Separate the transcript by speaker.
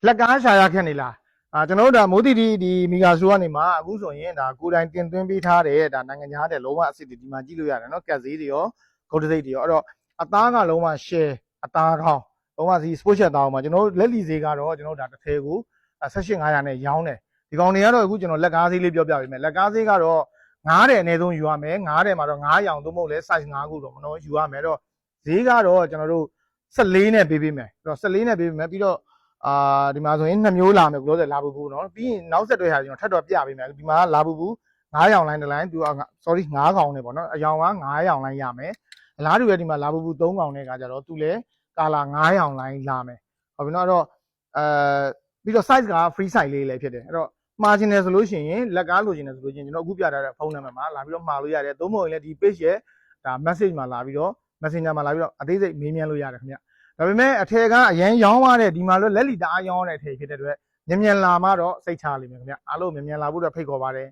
Speaker 1: လက်ကားရှာရခက်နေလားကျွန်တော်တို့ဒါမိုးတီဒီမီဂါဆိုကနေမှာအခုဆိုရင်ဒါကိုယ်တိုင်တင်သွင်းပေးထားတဲ့ဒါနိုင်ငံခြားတဲ့လုံးဝအစ်စ်ဒီမှာကြည့်လို့ရတယ်နော်ကက်ဈေးတွေရောဂုတ်တစိတ်တွေရောအဲ့တော့အသားကလုံးဝ share အသားကောင်းလုံးဝစီ sport ချက်သားအောင်မှာကျွန်တော်တို့လက်လီဈေးကတော့ကျွန်တော်တို့ဒါတစ်ထည်ကို18500နဲ့ရောင်းတယ်ဒီကောင်တွေကတော့အခုကျွန်တော်လက်ကားဈေးလေးပြောပြပေးမယ်လက်ကားဈေးကတော့9တယ်အနည်းဆုံးယူရမယ်9တယ်မှာတော့9ရောင်သို့မဟုတ်လဲ size 9ခုတော့မနော်ယူရမယ်တော့ဈေးကတော့ကျွန်တော်တို့14နဲ့ပေးပေးမယ်အဲ့တော့14နဲ့ပေးပေးမယ်ပြီးတော့ဒီမှာဆိုရင်2မျိုးလာမယ်ကိုလို့လာဘူးဘူးเนาะပြီးရင်နောက်ဆက်တွဲဟာကျွန်တော်ထပ်တော့ပြပေးမယ်ဒီမှာလာဘူးဘူး9ရောင်လိုင်းတစ်လိုင်းသူsorry 9ကောင်နဲ့ပေါ့နော်အယောင်က9ရောင်လိုင်းရမယ်အလားတူပဲဒီမှာလာဘူးဘူး3ကောင်နဲ့ကကြတော့သူလည်းကာလာ9ရောင်လိုင်းလာမယ်ဟုတ်ပြီเนาะအဲ့တော့ပြီးတော့ size က free size လေးလည်းဖြစ်တယ်အဲ့တော့မှာချင်တယ်ဆိုလို့ရှိရင်လက်ကားလိုချင်တယ်ဆိုလို့ရှိရင်ကျွန်တော်အခုပြထားတဲ့ဖုန်းနံပါတ်မှာလာပြီးတော့မှာလို့ရတယ်သို့မဟုတ်ရင်လည်းဒီ page ရဲ့ဒါ message မှာလာပြီးတော့ messenger မှာလာပြီးတော့အသေးစိတ်မေးမြန်းလို့ရတယ်ခင်ဗျဒါပေမဲ့အထည်ကအရန်ရောင်းရတဲ့ဒီမှာလို့လက်လီတအားရောင်းရတဲ့အထည်ဖြစ်တဲ့အတွက်မြန်မြန်လာမှတော့စိတ်ချလိမ့်မယ်ခင်ဗျအားလုံးမြန်မြန်လာဖို့တော့ဖိတ်ခေါ်ပါတယ်